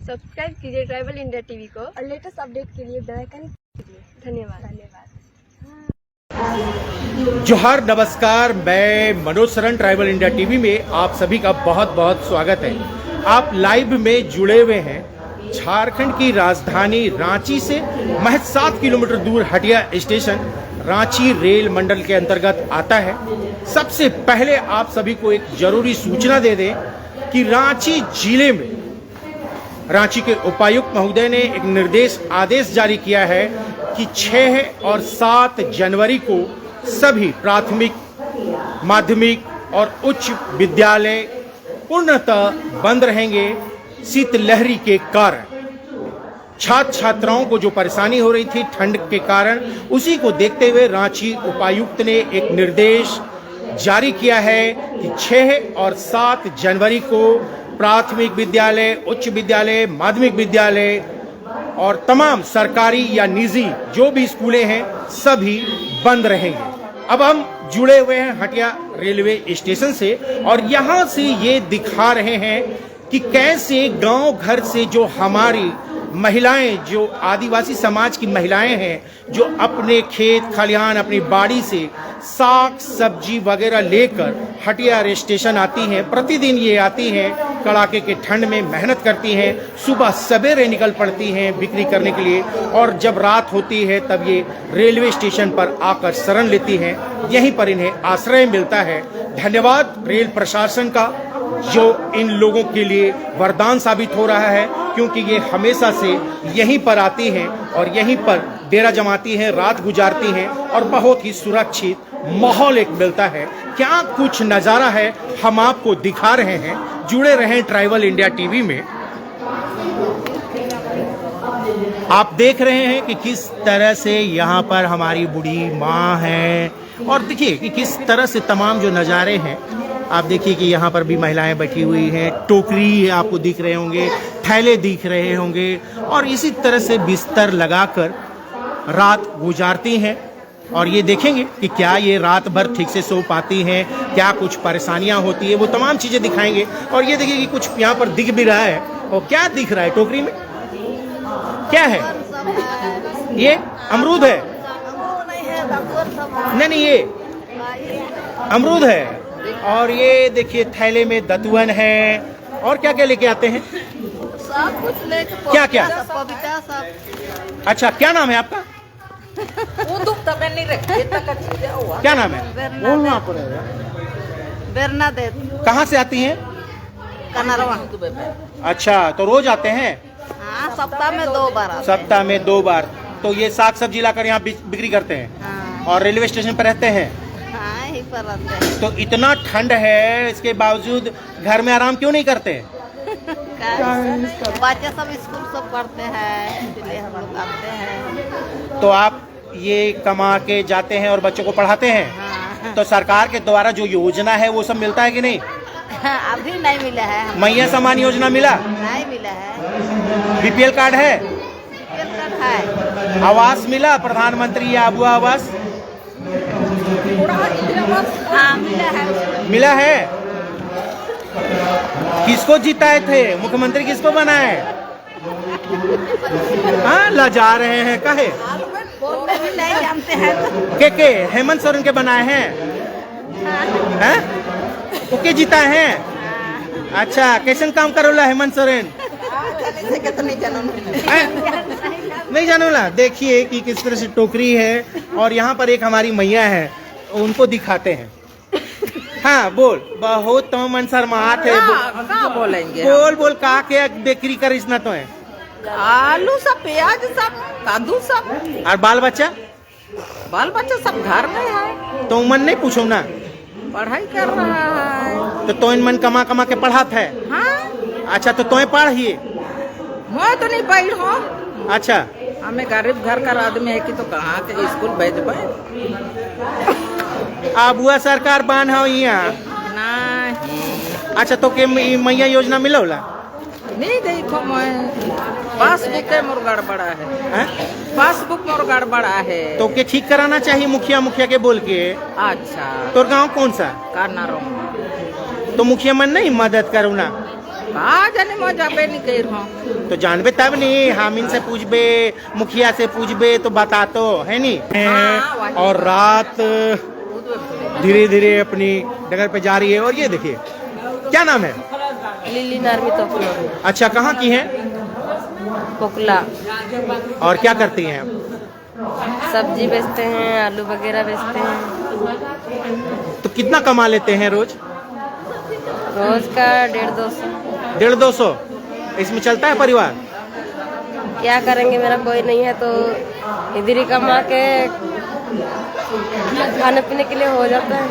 Subscribe कीजिए tribal India TV को और लेटेस्ट अपडेट के लिए बेल आइकन कीजिए। धन्यवाद। जोहार, नमस्कार। मैं Manoj Saran, tribal India TV में आप सभी का बहुत बहुत स्वागत है। आप लाइव में जुड़े हुए हैं। झारखंड की राजधानी रांची से महज 7 किलोमीटर दूर हटिया स्टेशन रांची रेल मंडल के अंतर्गत आता है। सबसे पहले आप सभी को एक जरूरी सूचना दे दें कि रांची जिले में रांची के उपायुक्त महोदय ने एक आदेश जारी किया है कि 6 और 7 जनवरी को सभी प्राथमिक, माध्यमिक और उच्च विद्यालय पूर्णतः बंद रहेंगे। शीतलहरी के कारण छात्र छात्राओं को जो परेशानी हो रही थी ठंड के कारण, उसी को देखते हुए रांची उपायुक्त ने एक निर्देश जारी किया है कि 6 और 7 जनवरी को प्राथमिक विद्यालय, उच्च विद्यालय, माध्यमिक विद्यालय और तमाम सरकारी या निजी जो भी स्कूलें हैं सभी बंद रहेंगे। अब हम जुड़े हुए हैं हटिया रेलवे स्टेशन से और यहां से ये दिखा रहे हैं कि कैसे गांव घर से जो हमारी महिलाएं, जो आदिवासी समाज की महिलाएं हैं, जो अपने खेत खलिहान, अपनी बाड़ी से साग सब्जी वगैरह लेकर हटिया स्टेशन आती हैं। प्रतिदिन ये आती हैं, कड़ाके के ठंड में मेहनत करती हैं, सुबह सवेरे निकल पड़ती हैं बिक्री करने के लिए और जब रात होती है तब ये रेलवे स्टेशन पर आकर शरण लेती हैं। यहीं पर इन्हें आश्रय मिलता है। धन्यवाद रेल प्रशासन का, जो इन लोगों के लिए वरदान साबित हो रहा है, क्योंकि ये हमेशा से यहीं पर आती हैं और यहीं पर डेरा जमाती हैं, रात गुजारती हैं और बहुत ही सुरक्षित माहौल एक मिलता है। क्या कुछ नज़ारा है हम आपको दिखा रहे हैं। जुड़े रहें ट्राइबल इंडिया टीवी में। आप देख रहे हैं कि किस तरह से यहाँ पर हमारी बूढ़ी माँ है और देखिए कि किस तरह से तमाम जो नज़ारे हैं। आप देखिए कि यहाँ पर भी महिलाएं बैठी हुई हैं, टोकरी आपको दिख रहे होंगे, थैले दिख रहे होंगे और इसी तरह से बिस्तर लगाकर रात गुजारती हैं। और ये देखेंगे कि क्या ये रात भर ठीक से सो पाती हैं, क्या कुछ परेशानियां होती है, वो तमाम चीज़ें दिखाएंगे। और ये देखिए कि कुछ यहाँ पर दिख भी रहा है। और क्या दिख रहा है टोकरी में? क्या है ये? अमरूद है? नहीं, ये अमरूद है। और ये देखिए थैले में दतुअन है और क्या क्या लेके आते हैं? सब कुछ लेके, क्या क्या? पपीता सब। अच्छा, क्या नाम है आपका? क्या नाम है? बेरनादेत। कहाँ से आती हैं? कनरवा। अच्छा, तो रोज आते हैं? हाँ, सप्ताह में 2 बार आते हैं। सप्ताह में 2 बार। तो ये साग सब्जी लाकर यहाँ बिक्री करते हैं? हाँ। और रेलवे स्टेशन पर रहते हैं? हाँ, यहीं पर रहते हैं। तो इतना ठंड है, इसके बावजूद घर में आराम क्यों नहीं करते? बच्चे सब स्कूल सब पढ़ते हैं, इसलिए हम लोग आते हैं। तो आप ये कमा के जाते हैं और बच्चों को पढ़ाते हैं? हाँ। तो सरकार के द्वारा जो योजना है वो सब मिलता है कि नहीं? अभी नहीं मिला है। मैया सम्मान योजना मिला? नहीं मिला है। बीपीएल कार्ड है? बीपीएल कार्ड है। आवास मिला? प्रधानमंत्री या आबू आवास हाँ, मिला है। मिला है? किसको जिताए थे? मुख्यमंत्री किसको बनाए? हाँ, लजा रहे हैं काहे? नहीं जानते हैं। के हेमंत सोरेन के बनाए हैं? हैं? ओके जीता हैं? अच्छा, कैसन काम करोला हेमंत सोरेन? नहीं जानोला। देखिए कि किस तरह से टोकरी है और यहाँ पर एक हमारी मैया है, उनको दिखाते हैं। हाँ, बोल। बहुत तो मन शर्मात है। क्या बोलेंगे? बोल का के बेकरी कर इसना तो है? आलू सब, प्याज सब, कद्दू सब। और बाल बच्चा सब घर में है। तो मन नहीं पूछो ना? पढ़ाई कर रहा है। तो इन मन कमा कमा के पढ़ात है? हाँ। अच्छा, तो तुम्हें पढ़िए। मैं तो नहीं पढ़ी हूँ। अच्छा, हमें गरीब घर का आदमी है कि तो कहाँ के स्कूल भेजबे? आबुआ सरकार बान हो यहाँ? नहीं। अच्छा, तो के मैया योजना मिलोला? नहीं, देखो मैं पासबुक है मोर गड़बड़ा है। पासबुक मोर गड़बड़ा है। तो के ठीक कराना चाहिए मुखिया के बोल के। अच्छा। तो गांव कौन सा? करना रो। तो मुखिया मन नहीं मदद करो ना? कहा जाने मैं जाबे नहीं कर रहा तो जानबे तब नहीं, हामिन से पूछबे, मुखिया से पूछबे तो बता तो है नहीं। हाँ, और रात धीरे धीरे अपनी डगर पे जा रही है। और ये देखिए, क्या नाम है? लिली नार्मी तोपला अच्छा, कहाँ की है? पोकला। और क्या करती हैं आप? सब्जी बेचते हैं, आलू वगैरह बेचते हैं। तो कितना कमा लेते हैं रोज? रोज का 150-200। 150-200 इसमें चलता है परिवार? क्या करेंगे, मेरा कोई नहीं है तो इधर ही कमा के खाने पीने के लिए हो जाता है।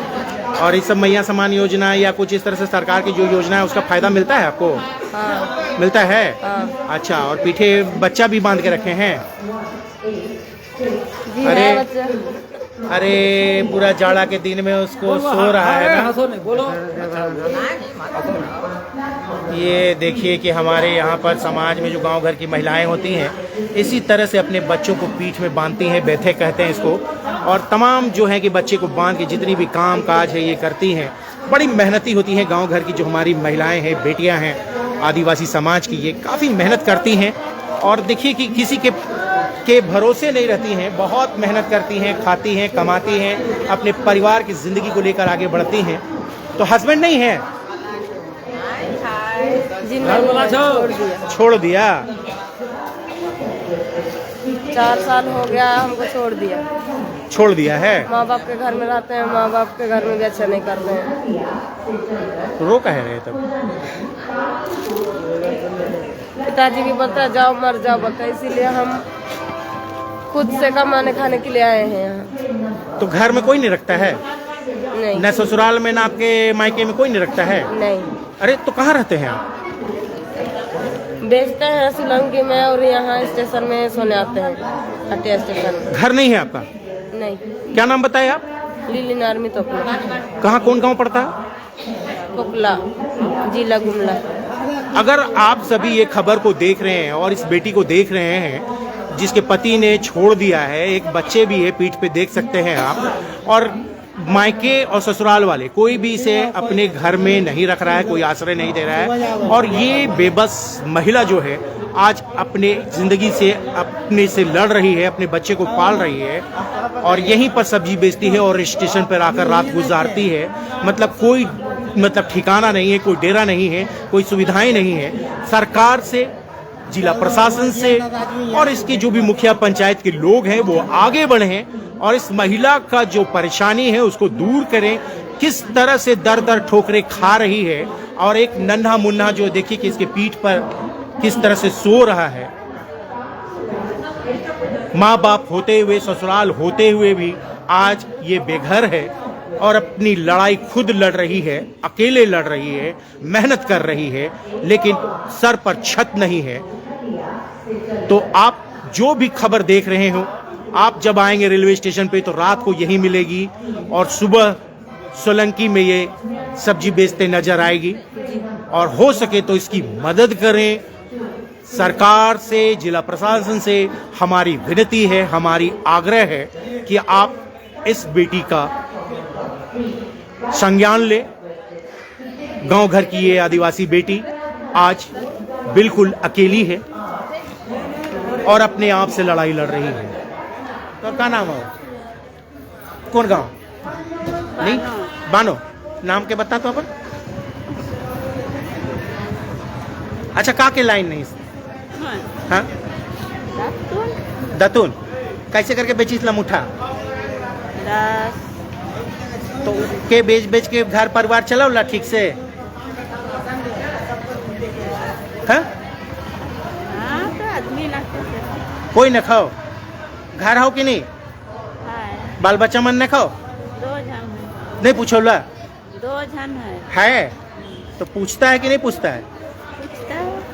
और इस सब मैया समान योजना या कुछ इस तरह से सरकार की जो योजना है उसका फायदा मिलता है आपको? हाँ मिलता है। हाँ अच्छा, और पीछे बच्चा भी बांध के रखे हैं? जी अरे है बच्चा। अरे पूरा जाड़ा के दिन में उसको सो रहा है ना। ये देखिए कि हमारे यहाँ पर समाज में जो गांव घर की महिलाएं होती हैं, इसी तरह से अपने बच्चों को पीठ में बांधती हैं, बैठे कहते हैं इसको। और तमाम जो है कि बच्चे को बांध के जितनी भी काम काज है ये करती हैं। बड़ी मेहनती होती हैं गांव घर की जो हमारी महिलाएं हैं, बेटियां हैं आदिवासी समाज की, ये काफ़ी मेहनत करती हैं। और देखिए कि किसी के भरोसे नहीं रहती हैं, बहुत मेहनत करती हैं, खाती हैं, कमाती हैं, अपने परिवार की ज़िंदगी को लेकर आगे बढ़ती हैं। तो हस्बैंड नहीं है? जी नहीं, छोड़ दिया। छोड़ दिया? 4 साल हो गया हमको छोड़ दिया। छोड़ दिया है। माँ बाप के घर में रहते हैं, माँ बाप के घर में भी अच्छा नहीं करते हैं। रो कह रहे तब? पिताजी भी बोलते हैं जाओ मर जाओ बोलते हैं, इसीलिए हम खुद से कमाने खाने के लिए आए हैं यहाँ। तो घर में कोई नहीं रखता है? नहीं न ससुराल में न आपके मायके में कोई नहीं रखता है? नहीं। अरे तो कहाँ रहते हैं आप? बेचते हैं सुलंगी में और यहाँ स्टेशन में सोने आते हैं, हटिया स्टेशन में। घर नहीं है आपका? नहीं। क्या नाम बताए आप? लिली नार्मी तोपला। कहाँ, कौन गांव पड़ता है? पोकला, जिला गुमला। अगर आप सभी ये खबर को देख रहे हैं और इस बेटी को देख रहे हैं जिसके पति ने छोड़ दिया है, एक बच्चे भी है पीठ पे देख सकते हैं आप, और मायके और ससुराल वाले कोई भी इसे अपने घर में नहीं रख रहा है, कोई आश्रय नहीं दे रहा है, और ये बेबस महिला जो है आज अपने जिंदगी से अपने से लड़ रही है, अपने बच्चे को पाल रही है और यहीं पर सब्जी बेचती है और स्टेशन पर आकर रात गुजारती है। कोई ठिकाना नहीं है, कोई डेरा नहीं है, कोई सुविधाएं नहीं है। सरकार से, जिला प्रशासन से और इसके जो भी मुखिया पंचायत के लोग हैं वो आगे बढ़ें और इस महिला का जो परेशानी है उसको दूर करें। किस तरह से दर दर ठोकरें खा रही है और एक नन्हा मुन्ना जो देखिए कि इसके पीठ पर किस तरह से सो रहा है। माँ बाप होते हुए, ससुराल होते हुए भी आज ये बेघर है और अपनी लड़ाई खुद लड़ रही है, अकेले लड़ रही है, मेहनत कर रही है, लेकिन सर पर छत नहीं है। तो आप जो भी खबर देख रहे हो, आप जब आएंगे रेलवे स्टेशन पे तो रात को यही मिलेगी और सुबह सोलंकी में ये सब्जी बेचते नजर आएगी। और हो सके तो इसकी मदद करें। सरकार से, जिला प्रशासन से हमारी विनती है, हमारी आग्रह है कि आप इस बेटी का संज्ञान ले। गांव घर की ये आदिवासी बेटी आज बिल्कुल अकेली है और अपने आप से लड़ाई लड़ रही है। तो क्या नाम है? कौन गांव? नहीं, बानो नाम के बता तो अपन। अच्छा, का के लाइन नहीं? हाँ, दतून कैसे करके बेचीस ला मुठा? 10। तो के बेच बेच के घर परिवार चलाओ ठीक से? हाँ? कोई न खाओ? घर हो कि नहीं? बाल बच्चा मन न खाओ? 2 जन है। नहीं पूछो ला? 2 जन है। तो पूछता है कि नहीं पूछता है?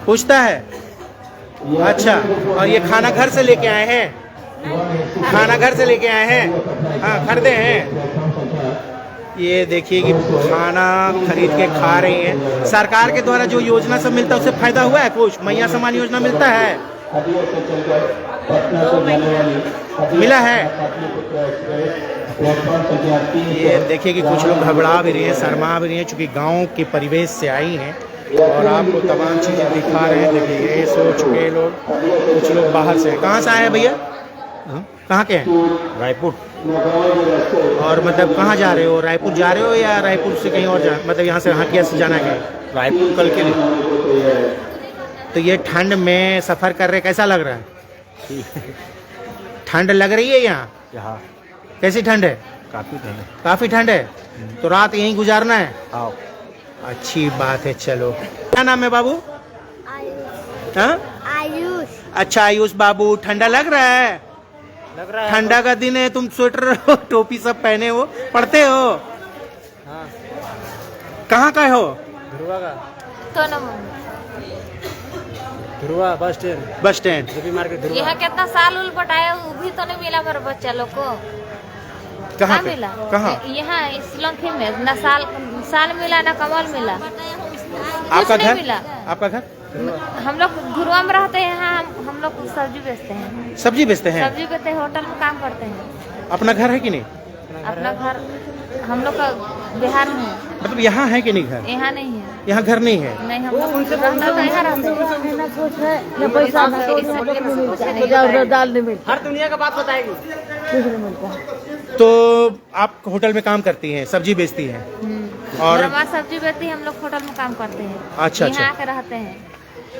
पूछता है। अच्छा, और ये खाना घर से लेके आए हैं? खाना घर से लेके आए हैं? हाँ, खरीदे हैं। ये देखिए कि खाना खरीद के खा रही हैं। सरकार के द्वारा जो योजना सब मिलता है उससे फायदा हुआ है? कुछ मैया समान योजना मिलता है? 2 महीने मिला है। ये देखिए कि कुछ लोग घबरा भी रही हैं, शर्मा भी रही हैं, चूंकि गांव के परिवेश से आई हैं। और आपको तमाम चीज़ें दिखा रहे हैं। देखिए ये सो चुके लोग, कुछ लोग बाहर से। कहाँ से आए हैं भैया? कहाँ के हैं? रायपुर। और मतलब कहाँ जा रहे हो? रायपुर जा रहे हो या रायपुर से कहीं और जा, मतलब यहाँ से हटिया से जाना है? रायपुर कल के लिए। तो ये ठंड में सफ़र कर रहे, कैसा लग रहा है? ठंड लग रही है यहाँ? यहाँ कैसी ठंड है? काफ़ी ठंड है। काफ़ी ठंड है, तो रात यहीं गुजारना है? आओ। अच्छी बात है। चलो, क्या नाम है बाबू? हाँ? आयुष। अच्छा आयुष बाबू, ठंडा लग रहा है? लग रहा है ठंडा का दिन है, तुम स्वेटर टोपी सब पहने हो, पढ़ते हो? हाँ। कहाँ का हो? ध्रुवा का। तो न Dhruva bus stand. Bus stand. JP market Dhruva. यहाँ कितना साल उल पटाया, वो भी तो नहीं मिला मेरे बच्चा लोग को। कहाँ पे? मिला? कहाँ? यहाँ इस लंकी में ना साल मिला ना कमल मिला। आपका नहीं घर? मिला। आपका घर? हम लोग धुरवा में रहते हैं। यहाँ हम लोग सब्जी बेचते हैं। सब्जी बेचते हैं? सब्जी बेचते हैं, होटल में काम करते हैं। अपना घर है कि नहीं? अपना घर हम लोग का बिहार में है। मतलब यहाँ है कि नहीं घर? यहाँ नहीं है। यहाँ घर नहीं है? नहीं, हम लोग रहना तो यहाँ रहते हैं। दाल नहीं मिलती। हर दुनिया का बात बताएगी। तो आप होटल में काम करती हैं, सब्जी बेचती हैं? और मेरा माँ सब्जी बेचती है, हम लोग होटल में काम करते हैं। अच्छा, यहाँ अच्छा। आके रहते हैं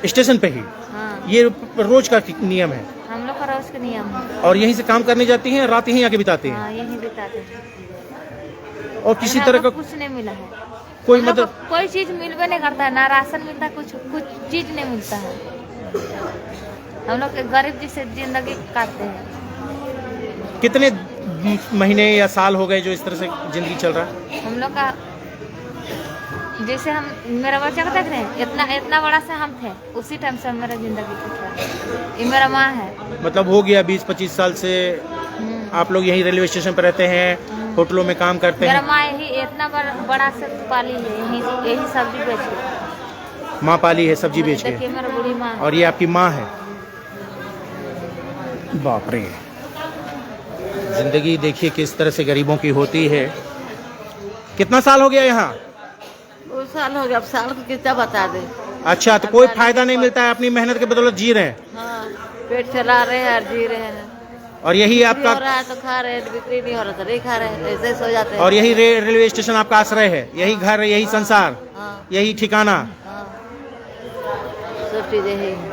स्टेशन पे ही? हाँ, ये रोज का नियम है? हम लोग का रोज का नियम है। और यहीं से काम करने जाती हैं, रात यहीं आके बिताती हैं? हाँ, यही बिताते हैं। और किसी यहाँ तरह का पर कुछ नहीं मिला है। कोई हम लोग को मतलब? कोई चीज मिलवे नहीं करता है, ना राशन मिलता है, कुछ चीज नहीं मिलता है। हम लोग गरीब जी से जिंदगी काटते हैं। कितने महीने या साल हो गए जो इस तरह से जिंदगी चल रहा है? हम लोग का जैसे हम मेरा बच्चा को देख रहे हैं, इतना बड़ा से हम थे, उसी टाइम से मेरा जिंदगी कट रहा है। ये मेरा माँ है। मतलब हो गया 20-25 साल से आप लोग यहीं रेलवे स्टेशन पर रहते हैं, होटलों में काम करते मेरा हैं? माँ यही इतना बड़ा से पाली है, यही सब्जी बेच के। माँ पाली है सब्जी बेच देखिए के? मेरा बूढ़ी माँ है। और ये आपकी माँ है? बाप रे, जिंदगी देखिए किस तरह से गरीबों की होती है। कितना साल हो गया यहाँ? 2 साल हो गया। अब साल को कितना बता दे। अच्छा, तो कोई फायदा नहीं मिलता है, अपनी मेहनत के बदौलत जी रहे हैं? हाँ, पेट चला रहे हैं और जी रहे हैं। और यही बिक्री आपका? हो रहा है तो खा रहे हैं, बिक्री नहीं हो रहा तो नहीं खा रहे हैं, ऐसे सो जाते हैं। और यही रेलवे स्टेशन आपका आश्रय है? यही घर, यही संसार, हाँ, यही ठिकाना? हाँ, सब चीजें यही हैं।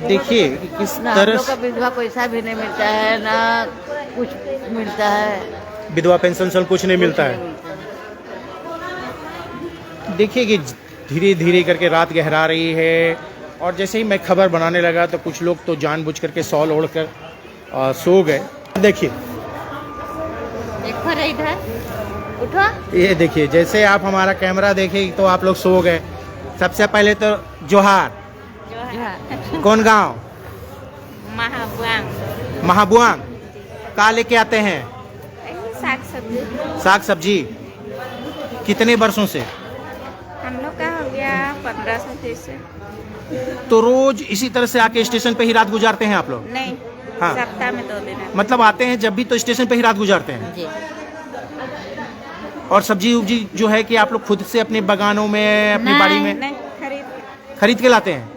देखिए किस ना हम तरह लोग का से विधवा पैसा भी नहीं मिलता है, ना कुछ मिलता है। विधवा पेंशन सब कुछ नहीं मिलता है। देखिए कि धीरे धीरे करके रात गहरा रही है, और जैसे ही मैं खबर बनाने लगा तो कुछ लोग तो जानबूझ करके शॉल ओढ़ कर सो गए। देखिए एक बार इधर उठो। ये देखिए, जैसे आप हमारा कैमरा देखे तो आप लोग सो गए। सबसे पहले तो जोहार। कौन गांव? महाबुआंग। का लेके आते हैं? साग सब्जी साग सब्जी। कितने वर्षों से? हम लोग का हो गया 15 से। तो रोज इसी तरह से आके स्टेशन पे ही रात गुजारते हैं आप लोग? नहीं, हाँ। सप्ताह में 2 दिन है। मतलब आते हैं जब भी तो स्टेशन पे ही रात गुजारते हैं? जी। और सब्जी उब्जी जो है कि आप लोग खुद से अपने बागानों में, अपनी बाड़ी में नहीं, खरीद के लाते हैं?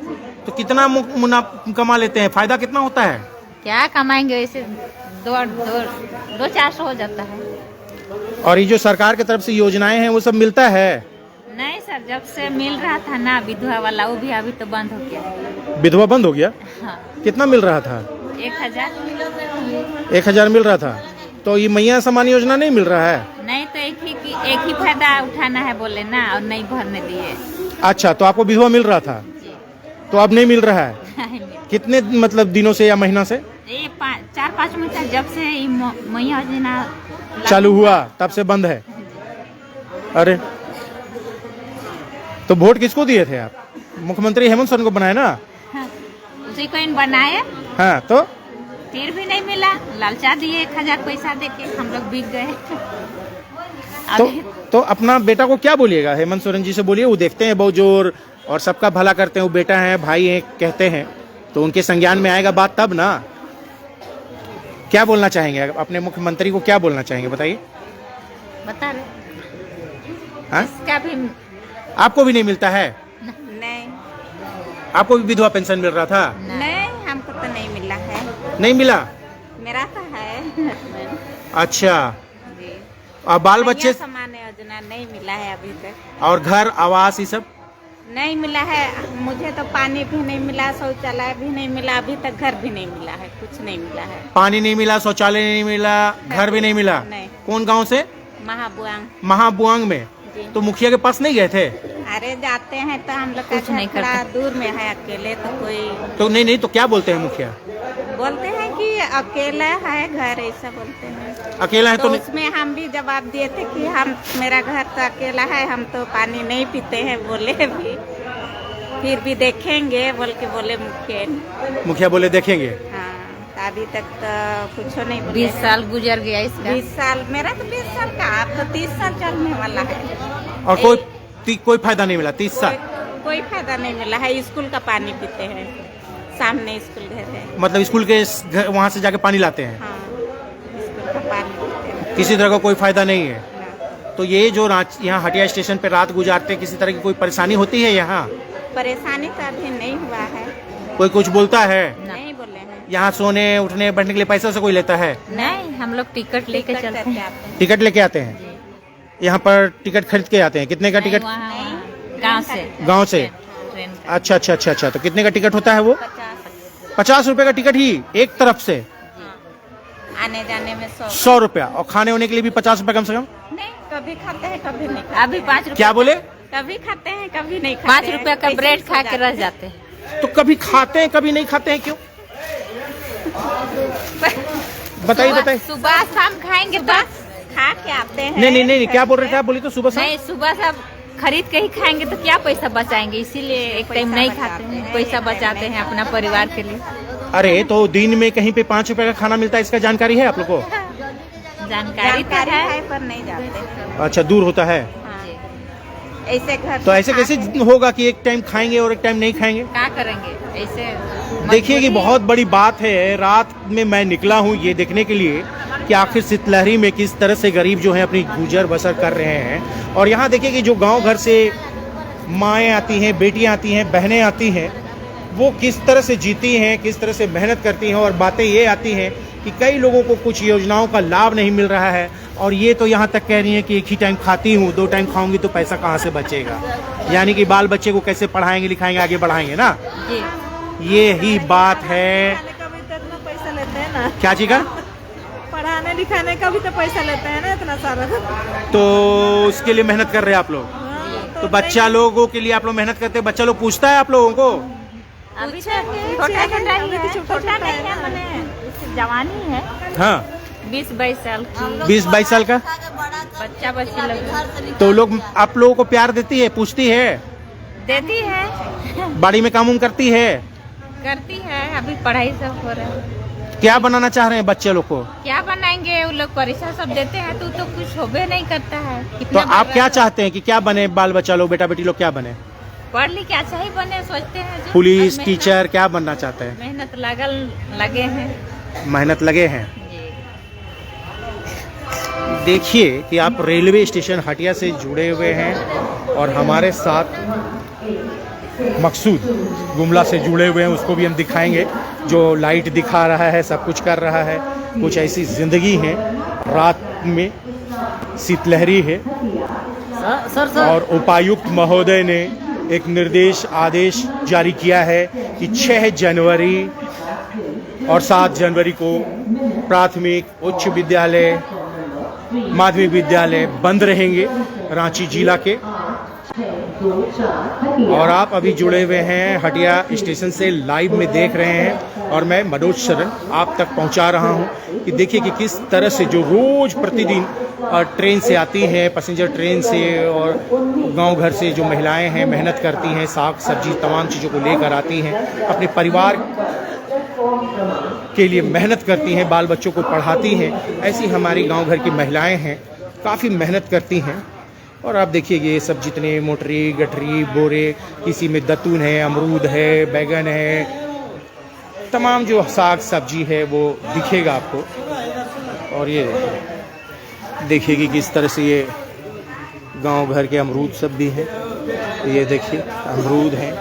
तो कितना मुनाफा कमा लेते हैं? फायदा कितना होता है? क्या कमाएंगे, वैसे 200-400 हो जाता है। और ये जो सरकार की तरफ से योजनाएं हैं वो सब मिलता है? नहीं सर, जब से मिल रहा था ना विधवा वाला, वो भी अभी तो बंद हो गया। विधवा बंद हो गया? हाँ। कितना मिल रहा था? 1000। 1000 मिल रहा था। तो ये मैया सम्मान योजना नहीं मिल रहा है? नहीं, तो एक ही फायदा उठाना है बोले ना, और नहीं भरने दिए। अच्छा, तो आपको विधवा मिल रहा था, तो अब नहीं मिल रहा है? कितने मतलब दिनों से या महीना से? ये 4-5 महीना जब से मैया योजना चालू हुआ तब से बंद है? अरे, तो वोट किसको दिए थे आप? मुख्यमंत्री हेमंत सोरेन को बनाए ना? उसी को इन बनाए, हाँ, तो फिर भी नहीं मिला। लालचा दिए 1000 पैसा देके, हम लोग बिक गए। तो अपना बेटा को क्या बोलिएगा? हेमंत सोरेन जी से बोलिए, वो देखते हैं बहुत जोर और सबका भला करते हैं, वो बेटा है, भाई है कहते हैं, तो उनके संज्ञान में आएगा बात तब ना। क्या बोलना चाहेंगे अपने मुख्यमंत्री को, क्या बोलना चाहेंगे बताइए? बता रहे हाँ? इसका भी आपको भी नहीं मिलता है? नहीं आपको भी विधवा पेंशन मिल रहा था? नहीं, हमको तो नहीं मिला है। नहीं मिला? मेरा तो है। अच्छा, जी। और बाल बच्चे कन्या समान योजना नहीं मिला है अभी तक। और घर आवास ये सब? नहीं मिला है मुझे तो, पानी भी नहीं मिला, शौचालय भी नहीं मिला, अभी तक घर भी नहीं मिला है, कुछ नहीं मिला है। पानी नहीं मिला, शौचालय नहीं मिला, घर भी नहीं मिला? नहीं। कौन गांव से? महाबुआंग। महाबुआंग में? जी। तो मुखिया के पास नहीं गए थे? अरे जाते हैं तो हम लोग का कुछ नहीं घर थोड़ा दूर में है, अकेले तो कोई तो नहीं तो क्या बोलते हैं मुखिया? बोलते हैं कि अकेला है घर, ऐसा बोलते हैं। अकेला है तो तो नहीं? उसमें हम भी जवाब दिए थे कि हम, मेरा घर तो अकेला है, हम तो पानी नहीं पीते हैं बोले भी, फिर भी देखेंगे बोल के बोले मुखिया बोले देखेंगे। हाँ, तो अभी तक तो कुछ नहीं बोले 20 साल गुजर गया इसका। 20 साल, मेरा तो 20 साल का, अब तो 30 साल चलने वाला है। और कोई फायदा नहीं मिला 30 साल? कोई फायदा नहीं मिला है। स्कूल का पानी पीते हैं, सामने स्कूल घर है। मतलब स्कूल के वहाँ से जाके पानी लाते हैं? हाँ, स्कूल का पानी पीते हैं। किसी तरह का कोई फायदा नहीं है? ना। तो ये जो यहाँ हटिया स्टेशन पे रात गुजारते किसी तरह की कोई परेशानी होती है यहाँ? परेशानी तो अभी नहीं हुआ है। कोई कुछ बोलता है? नहीं बोले हैं। यहाँ सोने उठने बैठने के लिए पैसा से कोई लेता है? नहीं, हम लोग टिकट लेके चलते हैं। टिकट लेके आते हैं? यहाँ पर टिकट खरीद के आते हैं? कितने का टिकट? गांव से। गांव से? ट्रेन का। अच्छा। तो कितने का टिकट होता है वो? 50 रुपए का टिकट ही एक तरफ से? आने जाने में 100 रुपया। और खाने होने के लिए भी 50 रुपए कम से कम? नहीं, कभी खाते हैं कभी नहीं खाते। अभी 5 रुपए। क्या बोले? कभी खाते हैं कभी नहीं खाते 5 रुपए का ब्रेड खा के रह जाते हैं। तो कभी खाते हैं कभी नहीं खाते हैं, क्यों? बताइए। सुबह शाम खाएंगे तो खा के आते हैं। नहीं, क्या बोल रहे थे आप? बोली तो सुबह नहीं, सुबह सब खरीद के ही खाएंगे तो क्या पैसा बचाएंगे, इसीलिए एक टाइम नहीं खाते हैं, पैसा बचाते हैं अपना परिवार के लिए। अरे तो दिन में कहीं पे 5 रुपए का खाना मिलता है, इसका जानकारी है आप लोग को? जानकारी तो है पर नहीं जाते हैं। अच्छा, दूर होता है? हाँ। ऐसे घर तो ऐसे कैसे होगा कि एक टाइम खाएंगे और एक टाइम नहीं खाएंगे? क्या करेंगे ऐसे? देखिए कि बहुत बड़ी बात है। रात में मैं निकला हूँ ये देखने के लिए कि आखिर शीतलहरी में किस तरह से गरीब जो हैं अपनी गुजर बसर कर रहे हैं। और यहाँ देखिए कि जो गांव घर से माएँ आती हैं, बेटियाँ आती हैं, बहनें आती हैं, वो किस तरह से जीती हैं, किस तरह से मेहनत करती हैं। और बातें ये आती हैं कि कई लोगों को कुछ योजनाओं का लाभ नहीं मिल रहा है, और ये तो यहाँ तक कह रही हैं कि एक ही टाइम खाती हूँ, 2 टाइम खाऊंगी तो पैसा कहाँ से बचेगा। यानी कि बाल बच्चे को कैसे पढ़ाएंगे लिखाएंगे, आगे बढ़ाएंगे ना। जी। ये ही बात है। पैसा लेते हैं ना, क्या चीज का? पढ़ाने लिखाने का भी तो पैसा लेते हैं ना इतना सारा। तो उसके लिए मेहनत कर रहे हैं आप लोग? तो बच्चा लोगों के लिए आप लोग मेहनत करते हैं? बच्चा लोग पूछता है आप लोगों को? अभी छोटा नहीं है, मैंने जवानी है। हाँ, 20-22 साल की। 20-22 साल का बच्चा बच्ची लोग तो लोग आप लोगों को प्यार देती है, पूछती है, देती है, बाड़ी में काम करती है, करती है। अभी पढ़ाई सब हो रहा है। क्या बनाना चाह रहे हैं बच्चे लोग को? क्या बनाएंगे? वो लोग परीक्षा सब देते हैं तो कुछ होबे नहीं करता है। तो आप क्या चाहते हैं कि क्या बने बाल बच्चा लोग, बेटा बेटी लोग क्या बने? पढ़ लिख के अच्छा ही बने सोचते हैं जो। पुलिस, अब टीचर, क्या बनना चाहते हैं? मेहनत लगे हैं। मेहनत लगे हैं। जी। देखिए कि आप रेलवे स्टेशन हटिया से जुड़े हुए हैं और हमारे साथ मकसूद गुमला से जुड़े हुए हैं, उसको भी हम दिखाएंगे, जो लाइट दिखा रहा है, सब कुछ कर रहा है। कुछ ऐसी जिंदगी है, रात में शीतलहरी है और उपायुक्त महोदय ने एक निर्देश आदेश जारी किया है कि 6 जनवरी और 7 जनवरी को प्राथमिक, उच्च विद्यालय, माध्यमिक विद्यालय बंद रहेंगे रांची जिला के। और आप अभी जुड़े हुए हैं हटिया स्टेशन से, लाइव में देख रहे हैं और मैं मनोज शरण आप तक पहुंचा रहा हूं कि देखिए कि किस तरह से जो रोज प्रतिदिन ट्रेन से आती हैं, पैसेंजर ट्रेन से, और गांव घर से जो महिलाएं हैं मेहनत करती हैं, साग सब्जी तमाम चीज़ों को लेकर आती हैं, अपने परिवार के लिए मेहनत करती हैं, बाल बच्चों को पढ़ाती हैं। ऐसी हमारी गांव घर की महिलाएं हैं, काफ़ी मेहनत करती हैं। और आप देखिए ये सब जितने मोटरी, गठरी, बोरे, किसी में दतून है, अमरूद है, बैगन है, तमाम जो साग सब्जी है वो दिखेगा आपको। और ये देखिए कि किस तरह से ये गांव घर के अमरूद सब भी हैं। ये देखिए अमरूद हैं,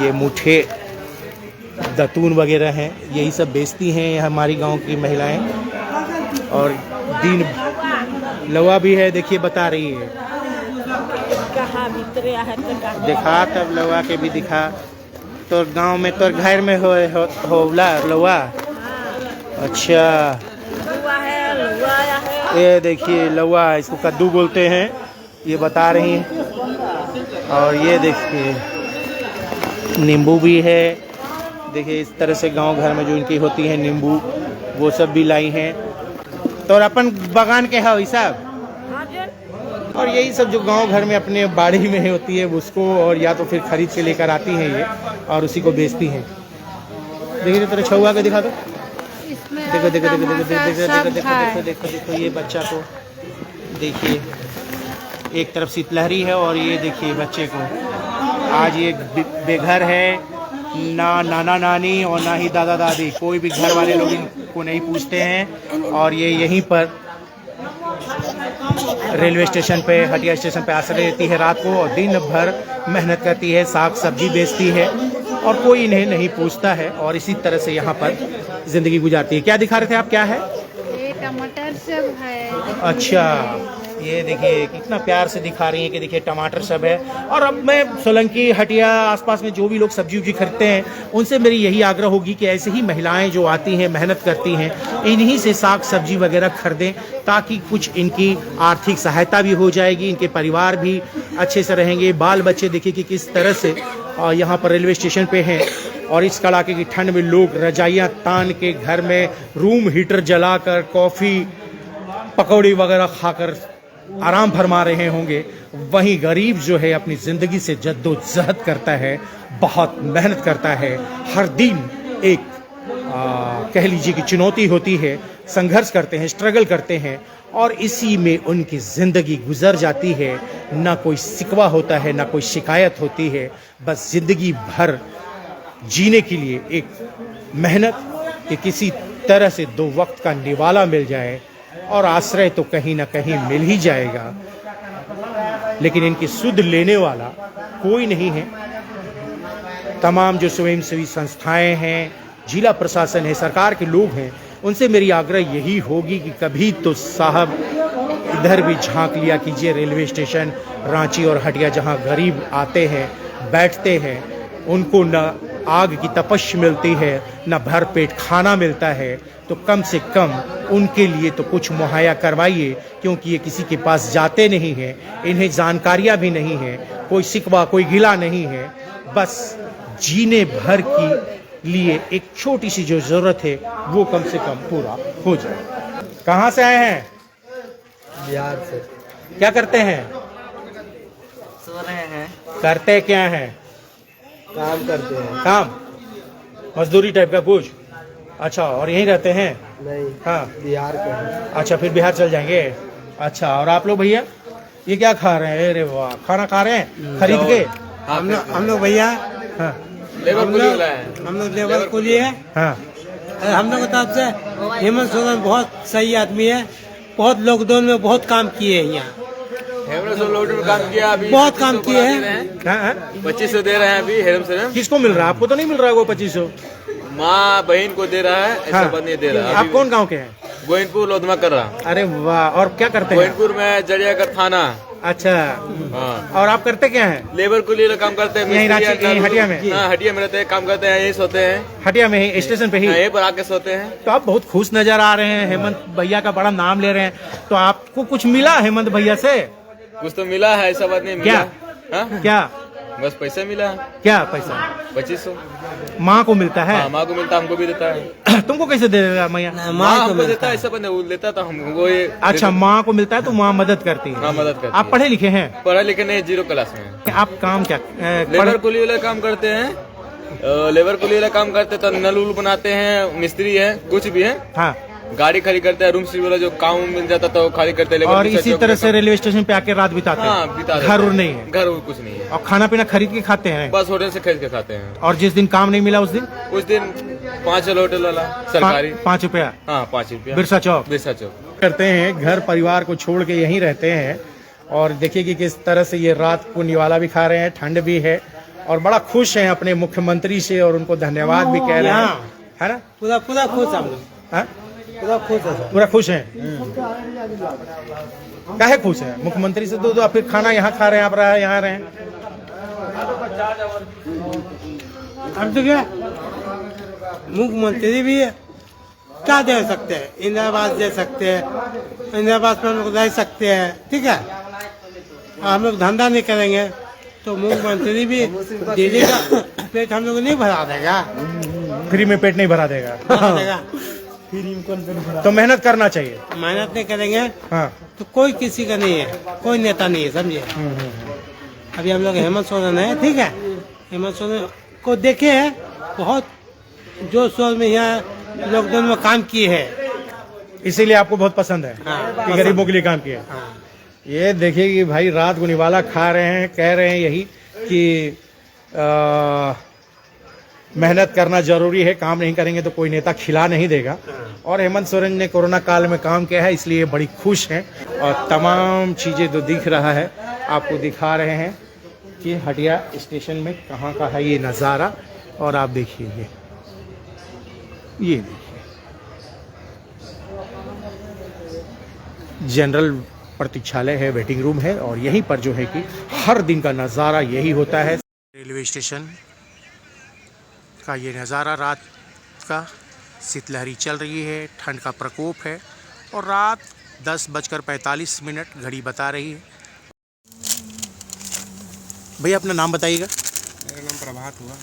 ये मुठे दतून वगैरह हैं, यही सब बेचती हैं हमारी गांव की महिलाएं। और दिन लवा भी है, देखिए बता रही है। दिखा तब लवा के भी दिखा। तो गांव में तो घर में होला लवा। अच्छा ये देखिए लवा, इसको कद्दू बोलते हैं, ये बता रही हैं। और ये देखिए नींबू भी है, देखिए इस तरह से गांव घर में जो इनकी होती है नींबू, वो सब भी लाई हैं। तो अपन बागान के है साहब, और यही सब जो गांव घर में अपने बाड़ी में होती है उसको, और या तो फिर खरीद के लेकर आती हैं ये और उसी को बेचती हैं। देखिए तेरा छुआ के दिखा दो। देखो देखो देखो देखो देखो देखो देखो देखो देखो ये बच्चा को देखिए, एक तरफ शीतलहरी है और ये देखिए बच्चे को आज ये बेघर है, ना नाना नानी और ना ही दादा दादी, कोई भी घर वाले लोग इनको नहीं पूछते हैं। और ये यहीं पर रेलवे स्टेशन पे, हटिया स्टेशन पे आश्रय लेती है रात को, और दिन भर मेहनत करती है, साग सब्जी बेचती है और कोई इन्हें नहीं पूछता है। और इसी तरह से यहाँ पर जिंदगी गुजारती है। क्या दिखा रहे थे आप, क्या है? ये टमाटर सब है। अच्छा ये देखिए कितना प्यार से दिखा रही है कि देखिए टमाटर सब है। और अब मैं सोलंकी हटिया आसपास में जो भी लोग सब्जी उब्जी खरीदते हैं उनसे मेरी यही आग्रह होगी कि ऐसे ही महिलाएं जो आती हैं, मेहनत करती हैं, इन्हीं से साग सब्जी वगैरह खरीदें, ताकि कुछ इनकी आर्थिक सहायता भी हो जाएगी, इनके परिवार भी अच्छे से रहेंगे। बाल बच्चे देखिए कि किस तरह से यहाँ पर रेलवे स्टेशन पे हैं, और इस कड़ाके की ठंड में लोग रजाइयाँ तान के घर में रूम हीटर जलाकर कॉफ़ी पकौड़ी वगैरह खाकर आराम फरमा रहे होंगे। वहीं गरीब जो है अपनी ज़िंदगी से जद्दोजहद करता है, बहुत मेहनत करता है, हर दिन एक कह लीजिए कि चुनौती होती है, संघर्ष करते हैं, स्ट्रगल करते हैं, और इसी में उनकी ज़िंदगी गुजर जाती है। ना कोई शिकवा होता है, ना कोई शिकायत होती है, बस ज़िंदगी भर जीने के लिए एक मेहनत कि किसी तरह से दो वक्त का निवाला मिल जाए, और आश्रय तो कहीं ना कहीं मिल ही जाएगा, लेकिन इनकी सुध लेने वाला कोई नहीं है। तमाम जो स्वयंसेवी संस्थाएं हैं, जिला प्रशासन है, सरकार के लोग हैं, उनसे मेरी आग्रह यही होगी कि कभी तो साहब इधर भी झांक लिया कीजिए। रेलवे स्टेशन रांची और हटिया जहां गरीब आते हैं, बैठते हैं, उनको न आग की तपश मिलती है, न भर पेट खाना मिलता है, तो कम से कम उनके लिए तो कुछ मुहैया करवाइए, क्योंकि ये किसी के पास जाते नहीं हैं, इन्हें जानकारियाँ भी नहीं है, कोई शिकवा कोई गिला नहीं है, बस जीने भर की लिए एक छोटी सी जो ज़रूरत है वो कम से कम पूरा हो जाए। कहाँ से आए हैं? बिहार से। क्या करते हैं? सो रहे हैं। करते क्या हैं? काम करते हैं। काम मजदूरी टाइप का कुछ? अच्छा, और यहीं रहते हैं? नहीं। हाँ बिहार के हैं। अच्छा, फिर बिहार चल जाएंगे। अच्छा, और आप लोग भैया ये क्या खा रहे हैं? अरे वाह, खाना खा रहे हैं खरीद के? हम लोग भैया हाँ लेबर कुली है। हाँ हम लोग की तरफ से हेमंत सोरेन बहुत सही आदमी है, बहुत लॉकडाउन में बहुत काम किए हैं यहाँ, लॉकडाउन में काम किया, अभी बहुत काम किए हैं। 2500 दे रहे हैं अभी हेमंत सोरेन। किसको मिल रहा है? आपको तो नहीं मिल रहा है वो 2500? माँ बहन को दे रहा है, ऐसा बंद नहीं दे रहा है। आप कौन गांव के हैं? गोविंदपुर लोधमा कर रहा। अरे वाह, और क्या करते हैं? गोविंदपुर में जड़ियागढ़ थाना। अच्छा, हाँ। और आप करते क्या हैं? लेबर कुली काम करते हैं, यहीं रांची, यहीं हटिया में? हाँ, हटिया में रहते हैं, काम करते हैं, यही सोते हैं। हटिया में ही, स्टेशन पे ही? यहीं पर आके सोते हैं। तो आप बहुत खुश नजर आ रहे हैं, हेमंत भैया का बड़ा नाम ले रहे हैं, तो आपको कुछ मिला हेमंत भैया से? कुछ तो मिला है, ऐसा बात नहीं मिला। हाँ? क्या? बस पैसा मिला। क्या पैसा? 2500 माँ को मिलता है? हाँ, माँ को मिलता, हमको भी देता है। तुमको कैसे दे देगा मैया? माँ हमको देता है, ऐसा बंद वो लेता था हमको ये। अच्छा, माँ को मिलता है तो माँ मदद करती है? हाँ, मदद करती आप पढ़े लिखे हैं? पढ़े लिखे नहीं, 0 क्लास में। आप काम क्या? लेबर कुली वाला काम करते हैं, लेबर कुली वाला काम करते हैं, तो नल उल बनाते हैं, मिस्त्री है, कुछ भी है। हाँ, गाड़ी खड़ी करते हैं, रूम सीट वाला जो काम मिल जाता तो खाली करते हैं। और इसी तरह से रेलवे स्टेशन पे आके रात बिताते हैं? हाँ, बिता देते घर हैं। और नहीं है? घर और कुछ नहीं है, और खाना पीना खरीद के खाते हैं? बस होटल से खरीद के खाते हैं। और जिस दिन काम नहीं मिला उस दिन? 5 होटल वाला सरकारी। 5 रुपया? हाँ, 5 रुपया। बिरसा चौक बिरसा चौक करते हैं, घर परिवार को छोड़ के यहीं रहते हैं, और देखिए कि किस तरह से ये रात को निवाला भी खा रहे हैं, ठंड भी है और बड़ा खुश हैं अपने मुख्यमंत्री से और उनको धन्यवाद भी कह रहे हैं, है ना? पूरा पूरा खुश हम लोग, हाँ? पूरा खुश है सर। पूरा खुश हैं। काहे खुश है? मुख्यमंत्री से तो आप फिर खाना यहाँ खा रहे हैं, आप यहाँ रहे हैं। अब तो क्या मुख्यमंत्री भी क्या दे सकते हैं, इंदिरा आवास दे सकते हैं, इंदिरा आवास में हम लोग रह सकते हैं, ठीक है। हम लोग धंधा नहीं करेंगे तो मुख्यमंत्री भी डेली का पेट हम लोग नहीं भरा देगा, फ्री में पेट नहीं भरा देगा। भरा देगा। तो मेहनत करना चाहिए। मेहनत नहीं करेंगे हाँ। तो कोई किसी का नहीं है, कोई नेता नहीं है, समझे। अभी हम लोग हेमंत सोरेन है, ठीक है। हेमंत सोरेन को देखे हैं, बहुत जोर शोर में यहाँ लॉकडाउन में काम किए हैं। इसीलिए आपको बहुत पसंद है हाँ, कि गरीबों के लिए काम किया। हाँ। ये देखिए कि भाई रात को निवाला खा रहे हैं, कह रहे हैं यही कि मेहनत करना जरूरी है, काम नहीं करेंगे तो कोई नेता खिला नहीं देगा। और हेमंत सोरेन ने कोरोना काल में काम किया है, इसलिए बड़ी खुश हैं। और तमाम चीज़ें जो दिख रहा है आपको दिखा रहे हैं कि हटिया स्टेशन में कहाँ का है ये नज़ारा। और आप देखिए ये देखिए जनरल प्रतीक्षालय है, वेटिंग रूम है और यहीं पर जो है कि हर दिन का नज़ारा यही होता है। रेलवे स्टेशन का ये नज़ारा रात का, शीतलहरी चल रही है, ठंड का प्रकोप है और रात 10:45 घड़ी बता रही है। भैया अपना नाम बताइएगा। मेरा नाम प्रभात हुआ।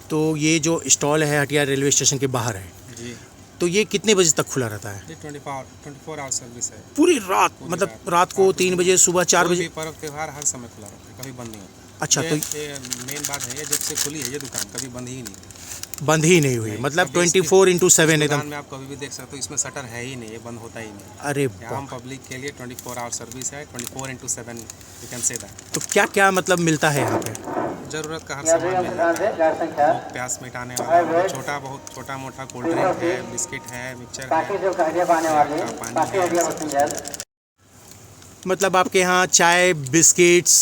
तो ये जो स्टॉल है हटिया रेलवे स्टेशन के बाहर है जी। तो ये कितने बजे तक खुला रहता है? ये 24 आवर सर्विस है। पूरी रात, मतलब रात को 3 बजे, सुबह 4 बजे? पर्व त्योहार हर समय खुला रहता है, कभी बंद नहीं होता। अच्छा, तो ये मेन बात है, ये जब से खुली है ये दुकान कभी बंद ही नहीं बंद ही नहीं हुई, मतलब 24/7 एकदम। दुकान में आप कभी भी देख सकते हो, इसमें शटर है ही नहीं, ये बंद होता ही नहीं। अरे आम पब्लिक के लिए 24 आवर सर्विस है, 24/7 यू कैन से दैट। तो क्या क्या मतलब मिलता है यहाँ पे? जरूरत का हर सामान मिल जाता है, भूख प्यास मिटाने वाला, छोटा बहुत छोटा मोटा कोल्ड ड्रिंक है, बिस्किट है, मिक्सचर है, पानी है। मतलब आपके यहाँ चाय, बिस्किट्स,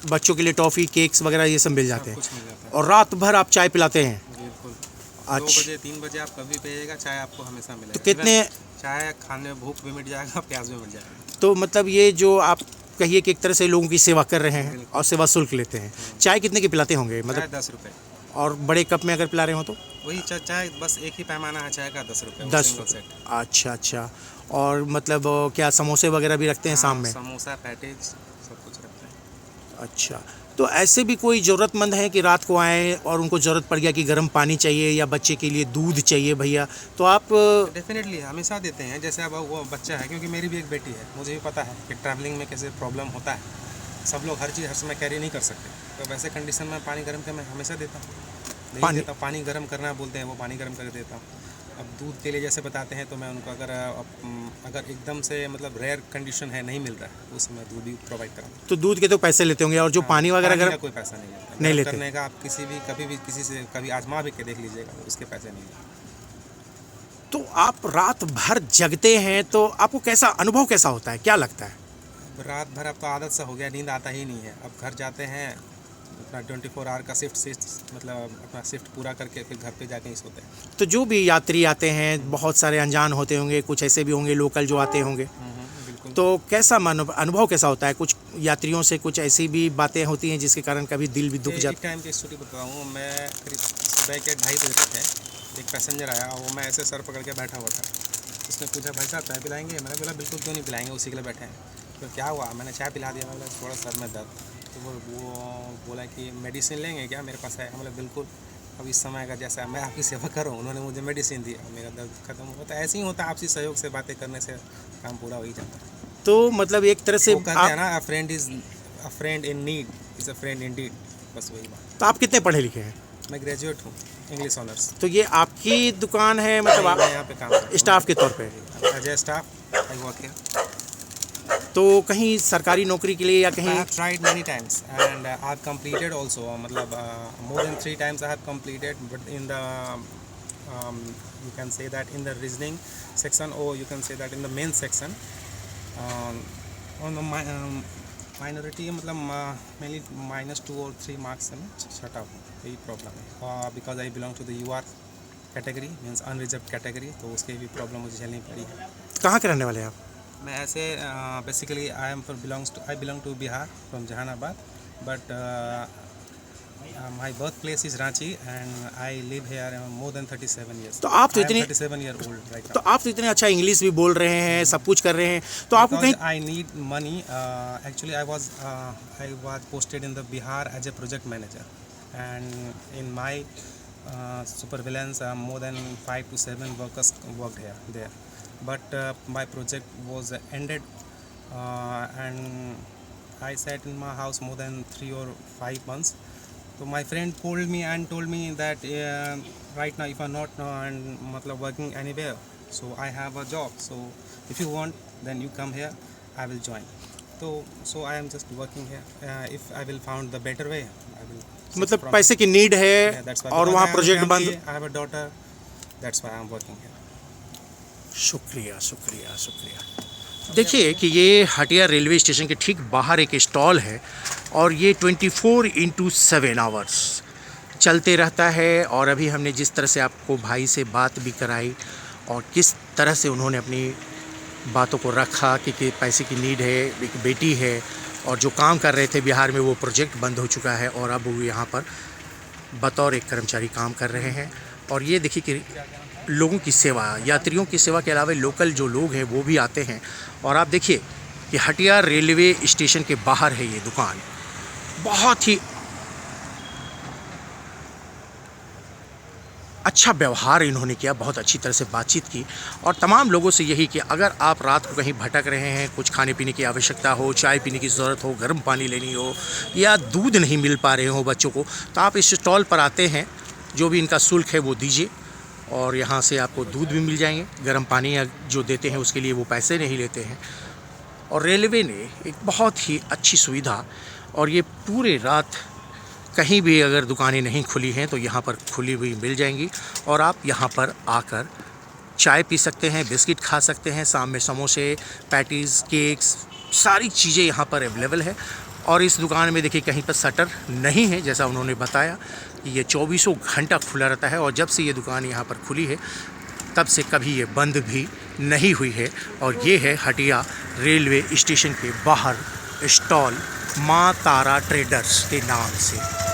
बच्चों के लिए टॉफ़ी, केक्स वगैरह ये सब मिल जाते हैं कुछ मिल जाता है। और रात भर आप चाय पिलाते हैं? बिल्कुल। 2 अच्छा, बजे 3 बजे आप कभी पिएगा चाय, आपको हमेशा मिलेगा। तो कितने? चाय खाने में भूख भी मिट जाएगा, प्यास भी मिट जाएगा। तो मतलब ये जो आप कहिए कि एक तरह से लोगों की सेवा कर रहे हैं और सेवा शुल्क लेते हैं। चाय कितने की पिलाते होंगे? चाय मतलब 10 रुपये। और बड़े कप में अगर पिला रहे हो तो? वही चाय बस एक ही पैमाना है चाय का, 10 रुपये। 10 सिंगल सेट। अच्छा अच्छा। और मतलब क्या समोसे वगैरह भी रखते हैं शाम में? समोसा, पैटीज सब कुछ रखते हैं। अच्छा, तो ऐसे भी कोई ज़रूरतमंद है कि रात को आए और उनको ज़रूरत पड़ गया कि गर्म पानी चाहिए या बच्चे के लिए दूध चाहिए भैया, तो आप? डेफिनेटली हमेशा देते हैं। जैसे अब वो बच्चा है, क्योंकि मेरी भी एक बेटी है, मुझे भी पता है कि ट्रैवलिंग में कैसे प्रॉब्लम होता है। सब लोग हर चीज़ हर समय कैरी नहीं कर सकते, तो वैसे कंडीशन में पानी गर्म के मैं हमेशा देता हूँ। नहीं देता, पानी गर्म करना बोलते हैं, वो पानी गर्म कर देता हूँ। अब दूध के लिए जैसे बताते हैं तो मैं उनको अगर एकदम से मतलब रेयर कंडीशन है, नहीं मिल रहा है, उस समय दूध भी प्रोवाइड कराऊँ। तो दूध के तो पैसे लेते होंगे और जो पानी वगैरह पानी का कोई पैसा नहीं लेता। नहीं गर्म लेते करने का आप कभी भी किसी से कभी आजमा भी के देख लीजिएगा, उसके पैसे नहीं लेते। तो आप रात भर जगते हैं तो आपको कैसा अनुभव कैसा होता है, क्या लगता है? रात भर अब तो आदत सा हो गया, नींद आता ही नहीं है। अब घर जाते हैं, अपना 24 आवर का शिफ्ट मतलब अपना शिफ्ट पूरा करके फिर घर पे जाके ही सोते हैं। तो जो भी यात्री आते हैं, बहुत सारे अनजान होते होंगे, कुछ ऐसे भी होंगे लोकल जो आते होंगे, बिल्कुल। तो कैसा अनुभव कैसा होता है? कुछ यात्रियों से कुछ ऐसी भी बातें होती हैं जिसके कारण कभी दिल भी दुख जाता टाइम की स्टोरी बताऊँ मैं। करीब सुबह के 2:30 बजे तक है, एक पैसेंजर आया, वो मैं ऐसे सर पकड़ के बैठा हुआ था। उसने पूछा, भाई साहब चाय पिलाएंगे? मैंने बोला बिल्कुल, क्यों नहीं पिलाएंगे, उसी के लिए बैठे हैं। तो क्या हुआ? मैंने चाय पिला दिया। मैं बोला थोड़ा सर में दर्द। तो वो बोला कि मेडिसिन लेंगे क्या, मेरे पास है? मतलब बिल्कुल, अब इस समय का जैसा मैं आपकी सेवा करूँ, उन्होंने मुझे मेडिसिन दिया, मेरा दर्द खत्म हुआ। तो ऐसे ही होता है, आपसी सहयोग से बातें करने से काम पूरा हो ही जाता है। तो मतलब एक तरह से कहते हैं ना, a friend in need is a friend in deed, बस वही बात। तो आप कितने पढ़े लिखे हैं? मैं ग्रेजुएट हूँ, इंग्लिश ऑनर्स। तो ये आपकी दुकान है, मतलब आप मैं यहाँ पे काम करता हूँ स्टाफ के तौर पे? As a staff I work here. तो कहीं सरकारी नौकरी के लिए या कहीं? I have tried many times and I have completed also. मतलब more than 3 times I have completed, but in the you can say that in the reasoning section, or you can say that in the main section, और minority मतलब mainly -2 और 3 marks से मैं छटा हूँ, यही problem है। Because I belong to the UR category, means unreserve category, तो उसकी भी प्रॉब्लम मुझे झेलनी पड़ी है। कहाँ के रहने वाले हैं आप? मैं ऐसे basically I belong to Bihar from Jahanabad, but my birth place is Ranchi and I live here more than 37 years। तो आप तो इतनी 37 year old राइट तो आप तो इतने अच्छा इंग्लिश भी बोल रहे हैं, सब कुछ कर रहे हैं, तो आपको कहीं I need money. Actually I was posted in the Bihar as a project manager and in my supervillains more than 5 to 7 workers worked there, but my project was ended and I sat in my house more than 3 or 5 months. So my friend called me and told me that right now if I'm not matlab working anywhere, so I have a job, so if you want then you come here, I will join. So I am just working here. If I will found the better way, I will मतलब पैसे की need है और वहाँ project बंद। I have a daughter, that's why I am working here. शुक्रिया शुक्रिया शुक्रिया। देखिए कि ये हटिया रेलवे स्टेशन के ठीक बाहर एक स्टॉल है और ये 24/7 आवर्स चलते रहता है। और अभी हमने जिस तरह से आपको भाई से बात भी कराई और किस तरह से उन्होंने अपनी बातों को रखा कि पैसे की नीड है, एक बेटी है और जो काम कर रहे थे बिहार में वो प्रोजेक्ट बंद हो चुका है और अब वो यहाँ पर बतौर एक कर्मचारी काम कर रहे हैं। और ये देखिए कि लोगों की सेवा, यात्रियों की सेवा के अलावा लोकल जो लोग हैं वो भी आते हैं। और आप देखिए कि हटिया रेलवे स्टेशन के बाहर है ये दुकान। बहुत ही अच्छा व्यवहार इन्होंने किया, बहुत अच्छी तरह से बातचीत की और तमाम लोगों से यही कि अगर आप रात को कहीं भटक रहे हैं, कुछ खाने पीने की आवश्यकता हो, चाय पीने की ज़रूरत हो, गर्म पानी लेनी हो या दूध नहीं मिल पा रहे हो बच्चों को, तो आप इस स्टॉल पर आते हैं, जो भी इनका शुल्क है वो दीजिए और यहाँ से आपको दूध भी मिल जाएंगे। गर्म पानी जो देते हैं उसके लिए वो पैसे नहीं लेते हैं। और रेलवे ने एक बहुत ही अच्छी सुविधा, और ये पूरे रात कहीं भी अगर दुकानें नहीं खुली हैं तो यहाँ पर खुली हुई मिल जाएंगी और आप यहाँ पर आकर चाय पी सकते हैं, बिस्किट खा सकते हैं, शाम में समोसे, पैटीज़, केक्स, सारी चीज़ें यहाँ पर अवेलेबल है। और इस दुकान में देखिए कहीं पर शटर नहीं है, जैसा उन्होंने बताया कि ये 24 घंटा खुला रहता है और जब से ये दुकान यहाँ पर खुली है तब से कभी ये बंद भी नहीं हुई है। और ये है हटिया रेलवे स्टेशन के बाहर स्टॉल माँ तारा ट्रेडर्स के नाम से।